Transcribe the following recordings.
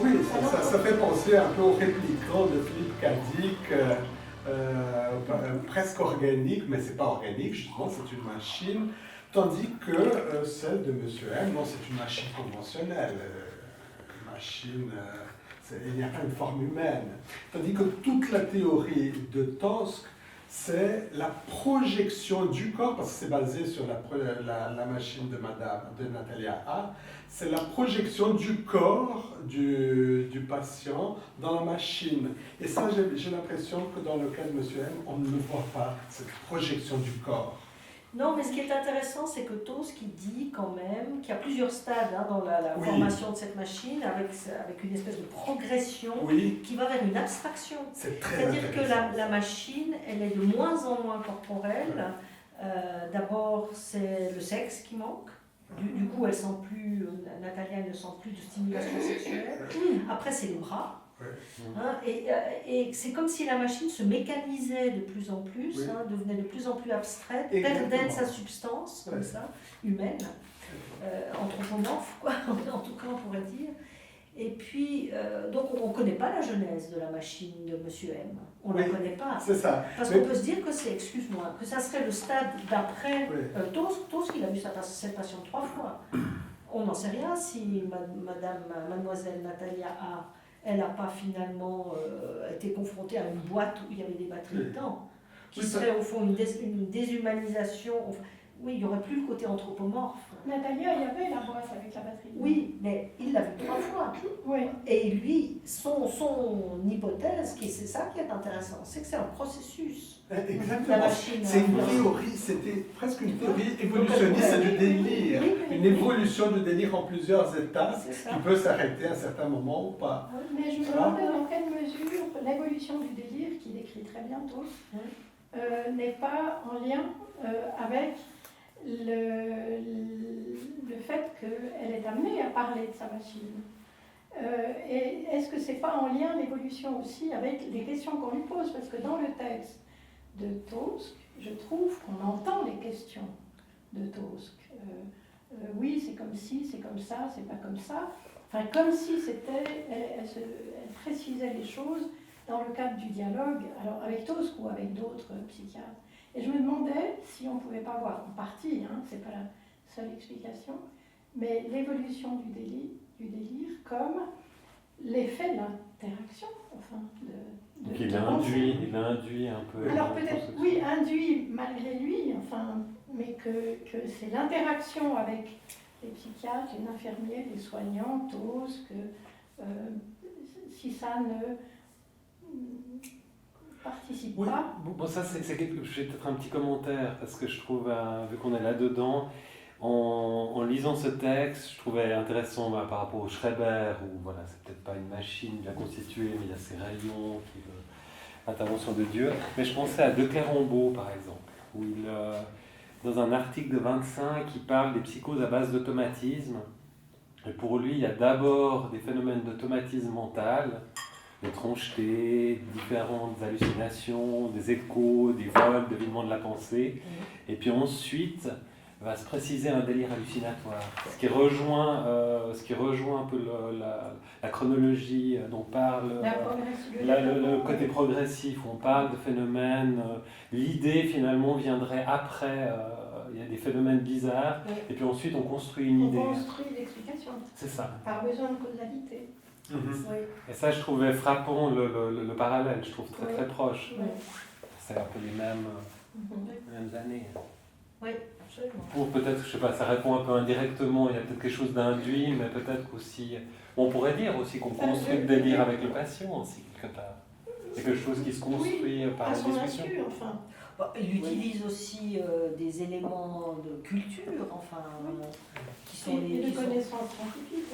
Oui, ça fait penser un peu au réplicant de Philippe Cadic, presque organique, mais c'est pas organique, justement, c'est une machine. Tandis que celle de Monsieur M, non, c'est une machine conventionnelle. Une machine, il n'y a pas une forme humaine. Tandis que toute la théorie de Tosque, c'est la projection du corps, parce que c'est basé sur la machine de Natalia A, c'est la projection du corps du patient dans la machine. Et ça, j'ai l'impression que dans le cas de Monsieur M, on ne le voit pas, cette projection du corps. Non, mais ce qui est intéressant, c'est que Tosque dit quand même qu'il y a plusieurs stades dans la formation de cette machine, avec une espèce de progression qui va vers une abstraction. C'est-à-dire que la machine, elle est de moins en moins corporelle. D'abord, c'est le sexe qui manque. Du coup, elle sent plus, Natalia ne sent plus de stimulation sexuelle. Après, c'est les bras. Et c'est comme si la machine se mécanisait de plus en plus, devenait de plus en plus abstraite, perdait sa substance, comme ça, humaine, anthropomorphe, quoi, en tout cas on pourrait dire. Et puis, donc on ne connaît pas la genèse de la machine de Monsieur M. On ne la connaît pas. C'est ça. Parce qu'on peut se dire que c'est, excuse-moi, que ça serait le stade d'après Tosque, il a vu cette passion 3 fois. On n'en sait rien si mademoiselle Natalia elle n'a pas finalement été confrontée à une boîte où il y avait des batteries dedans, qui serait au fond une déshumanisation. Oui, il n'y aurait plus le côté anthropomorphe. Natalia, il y avait la boîte avec la batterie. Oui, mais il l'a vu 3 fois. Oui. Et lui, son hypothèse, c'est ça qui est intéressant, c'est que c'est un processus. Exactement. C'est une théorie, c'était presque une théorie évolutionniste du délire. Une évolution du délire en plusieurs étapes qui peut s'arrêter à un certain moment ou pas. Mais je me demandais dans quelle mesure l'évolution du délire, qui décrit très bien tous, n'est pas en lien avec le fait qu'elle est amenée à parler de sa machine. Et est-ce que c'est pas en lien l'évolution aussi avec les questions qu'on lui pose? Parce que dans le texte de Tosque, je trouve qu'on entend les questions de Tosque. Oui, c'est comme si, c'est comme ça, c'est pas comme ça. Enfin, comme si c'était, elle précisait les choses dans le cadre du dialogue, alors avec Tosque ou avec d'autres psychiatres. Et je me demandais si on ne pouvait pas voir, en partie, c'est pas la seule explication, mais l'évolution du délire comme l'effet de l'interaction, enfin, donc il induit un peu. Alors peut-être, oui, induit malgré lui, enfin, mais que c'est l'interaction avec les psychiatres, les infirmiers, les soignants, Tosque, si ça ne participe pas. Bon, ça c'est j'ai peut-être un petit commentaire, parce que je trouve, vu qu'on est là-dedans, en lisant ce texte, je trouvais intéressant par rapport au Schreber, où voilà, c'est peut-être pas une machine bien constituée, mais il y a ces rayons, l'intervention de Dieu. Mais je pensais à De Clérambault, par exemple, où dans un article de 25, il parle des psychoses à base d'automatisme. Et pour lui, il y a d'abord des phénomènes d'automatisme mental, d'étrangeté, différentes hallucinations, des échos, des vols, des événements de la pensée. Et puis ensuite, va se préciser un délire hallucinatoire, ce qui rejoint un peu la chronologie dont parle le côté progressif, où on parle de phénomènes, l'idée finalement viendrait après, il y a des phénomènes bizarres, et puis ensuite on construit une idée. On construit l'explication. C'est ça. Par besoin de causalité. Et ça je trouvais frappant, le parallèle, je trouve très très proche. C'est un peu les mêmes années. Oui. Ou peut-être, je sais pas, ça répond un peu indirectement, il y a peut-être quelque chose d'induit, mais peut-être aussi, on pourrait dire aussi qu'on construit le délire avec le patient aussi, quelque part. C'est quelque chose qui se construit par la discussion. Insu, enfin. Il utilise aussi des éléments de culture, enfin, qui sont et de connaissances scientifiques.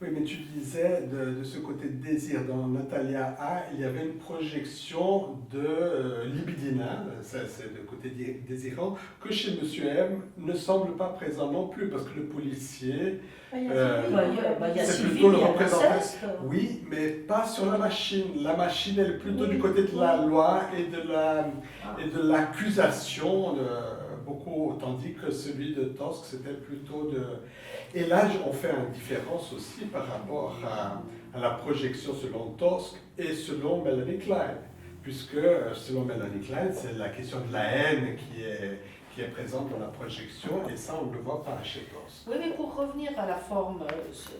Oui, mais tu disais de ce côté de désir. Dans Natalia A, il y avait une projection de libidinal, c'est le côté désirant, que chez Monsieur M ne semble pas présent non plus, parce que le policier, c'est plutôt le représentant. Oui, mais pas sur la machine. La machine, elle est plutôt du côté de la loi et de l'accusation, beaucoup, tandis que celui de Tosk, c'était plutôt de... Et là, on fait une différence aussi par rapport à la projection selon Tosk et selon Melanie Klein, puisque selon Melanie Klein, c'est la question de la haine qui est présente dans la projection, et ça, on ne le voit pas chez Tosk. Oui, mais pour revenir à la forme...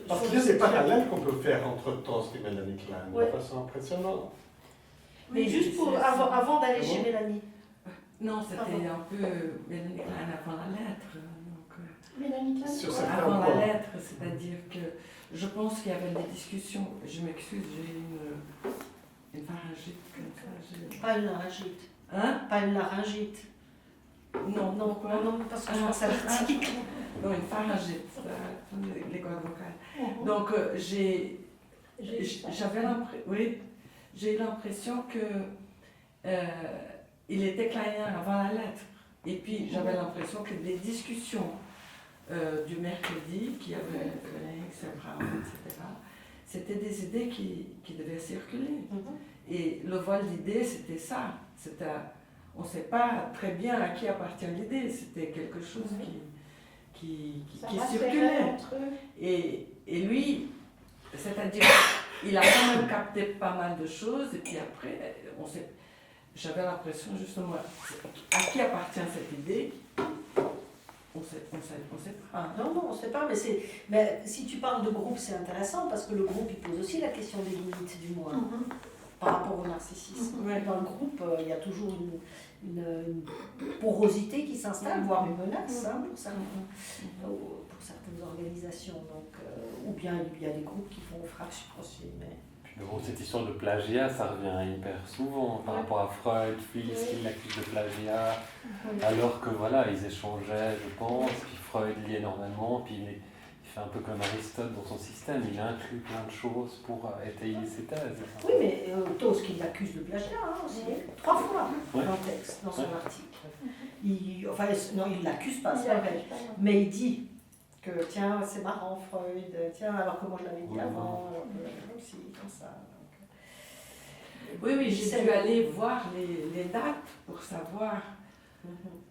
Parce qu'il y a des parallèles qu'on peut faire entre Tosk et Melanie Klein, de façon impressionnante. Mais juste pour, avant d'aller chez Mélanie. Non, c'était un peu Mélanie Klein avant la lettre. Mélanie Klein, sur avant la lettre, c'est-à-dire que je pense qu'il y avait des discussions. Je m'excuse, j'ai une pharyngite comme ça. Pas une laryngite. Hein? Pas une laryngite. Non, non, parce que je pense à l'article. Non, une pharyngite, les cordes vocales. Donc, j'ai eu l'impression que il était kleinien avant la lettre. Et puis, j'avais l'impression que les discussions du mercredi, qui avait Phoenix, Brown, etc., c'était des idées qui devaient circuler. Et le vol d'idées, c'était ça. On ne sait pas très bien à qui appartient l'idée. C'était quelque chose qui circulait. Et lui, c'est-à-dire, il a quand même capté pas mal de choses. Et puis après, j'avais l'impression justement, à qui appartient cette idée? On ne sait pas. Non, on ne sait pas, mais si tu parles de groupe, c'est intéressant parce que le groupe, il pose aussi la question des limites du moi par rapport au narcissisme. Dans le groupe, il y a toujours une porosité qui s'installe, voire une menace pour certaines organisations. Donc, ou bien il y a des groupes qui font fraction aussi. Mais... Bon, cette histoire de plagiat, ça revient hyper souvent par rapport à Freud, Fils qui l'accuse de plagiat, alors que voilà, ils échangeaient, je pense, puis Freud lit énormément, puis il fait un peu comme Aristote dans son système, il inclut plein de choses pour étayer ses thèses. Oui, mais Tosk, il l'accuse de plagiat aussi, 3 fois dans le texte, dans son article. Non, il ne l'accuse pas, c'est vrai, mais il dit que tiens, c'est marrant Freud, tiens, alors que moi je l'avais dit avant, aussi, comme ça. Donc, oui, j'ai dû aller voir les dates pour savoir,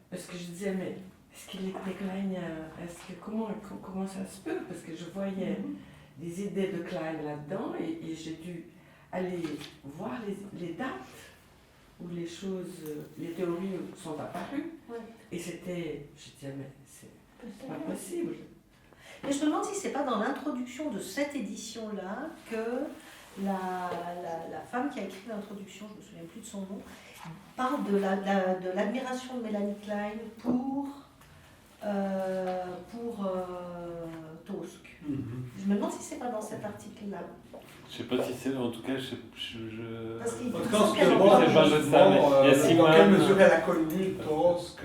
parce que je disais, mais est-ce qu'il était kleinien? Comment ça se peut? Parce que je voyais des idées de Klein là-dedans, et j'ai dû aller voir les dates où les théories sont apparues, et je disais, mais c'est pas possible. Mais je me demande si c'est pas dans l'introduction de cette édition-là que la femme qui a écrit l'introduction, je me souviens plus de son nom, parle de l'admiration de Mélanie Klein pour Tosk. Je me demande si c'est pas dans cet article-là. Je sais pas si c'est, en tout cas, Parce qu'il En tout cas, ce que moi, dans quelle mesure elle a connu Tosk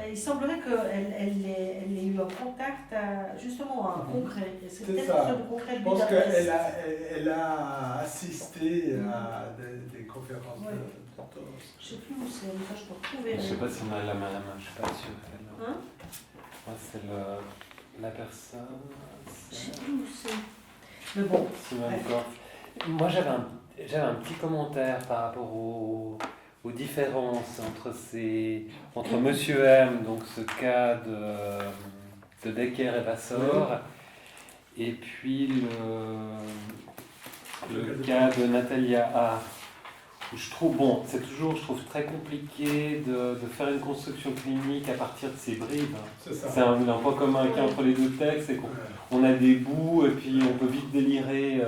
il semblerait qu'elle ait eu un contact, justement à un congrès. C'est ça. Je pense qu'elle a assisté à des conférences de Tosk. Je ne sais plus où c'est, mais ça je peux retrouver. Je ne sais pas si on a la main à la main, je ne suis pas sûr. Moi, c'est la personne. Je ne sais plus où c'est. Mais bon. Moi, j'avais un petit commentaire par rapport aux différences entre Monsieur M, donc ce cas de Decker et Vassor, et puis le cas de Natalia A. Où je trouve très compliqué de faire une construction clinique à partir de ces bribes. C'est un point commun qu'il y a entre les deux textes, c'est qu'on a des bouts et puis on peut vite délirer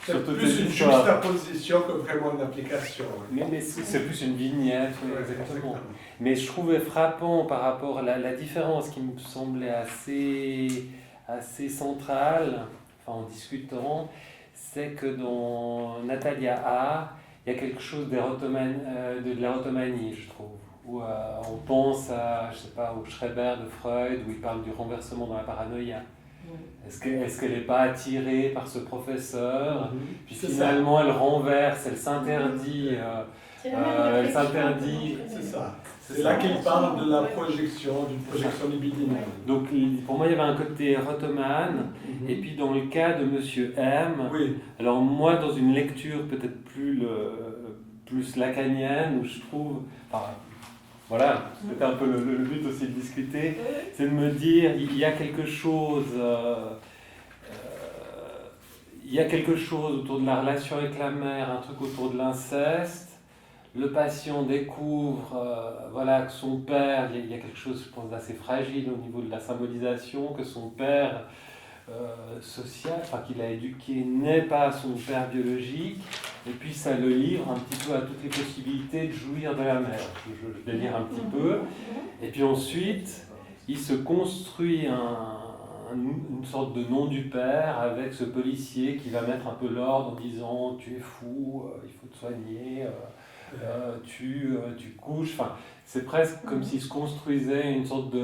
sur toutes les histoires. C'est plus une juxtaposition que vraiment une application. Mais c'est plus une vignette, exactement. Mais je trouvais frappant par rapport à la différence qui me semblait assez centrale, en discutant, c'est que dans Natalia A, il y a quelque chose de l'érotomanie, je trouve, où on pense au Schreber de Freud, où il parle du renversement dans la paranoïa. Est-ce qu'elle n'est pas attirée par ce professeur, puis finalement elle renverse, elle s'interdit. C'est ça. C'est là qu'il parle de la projection, d'une projection libidinale. Donc pour moi il y avait un côté érotomane, et puis dans le cas de Monsieur M, alors moi dans une lecture peut-être plus lacanienne, où je trouve, voilà, c'était un peu le but aussi de discuter, c'est de me dire, il y a quelque chose autour de la relation avec la mère, un truc autour de l'inceste. Le patient découvre voilà, que son père, il y a quelque chose, je pense, d'assez fragile au niveau de la symbolisation, que son père social, enfin qu'il a éduqué, n'est pas son père biologique, et puis ça le livre un petit peu à toutes les possibilités de jouir de la mère. Je délire un petit peu. Et puis ensuite, il se construit une sorte de nom du père avec ce policier qui va mettre un peu l'ordre en disant tu es fou, il faut te soigner, tu couches. Enfin, c'est presque comme s'il se construisait une sorte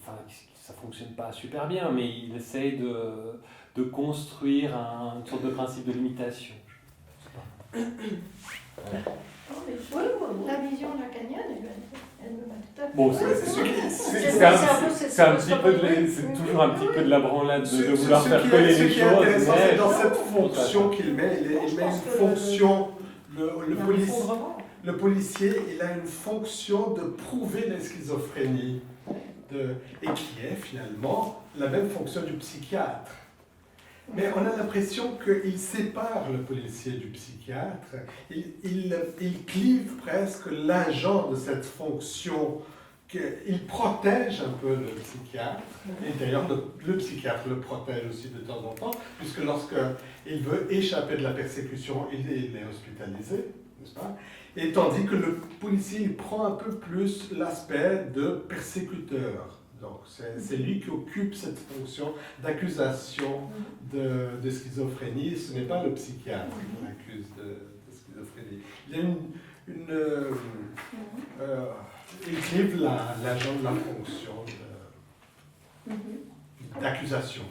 enfin, ça fonctionne pas super bien, mais il essaye de construire une sorte de principe de limitation. La vision lacanienne, elle me met tout à fait. Bon, c'est toujours un petit peu de la branlade de vouloir faire coller les choses. Ce qui est intéressant, c'est dans cette fonction qu'il met, il met une fonction, le policier, il a une fonction de prouver la schizophrénie, et qui est finalement la même fonction du psychiatre. Mais on a l'impression qu'il sépare le policier du psychiatre, il clive presque l'agent de cette fonction, il protège un peu le psychiatre, et d'ailleurs le psychiatre le protège aussi de temps en temps, puisque lorsqu'il veut échapper de la persécution, il est hospitalisé, n'est-ce pas? Et tandis que le policier il prend un peu plus l'aspect de persécuteur. Donc c'est lui qui occupe cette fonction d'accusation de schizophrénie. Ce n'est pas le psychiatre qui l'accuse de schizophrénie. Il y a il clive l'agent de la fonction d'accusation.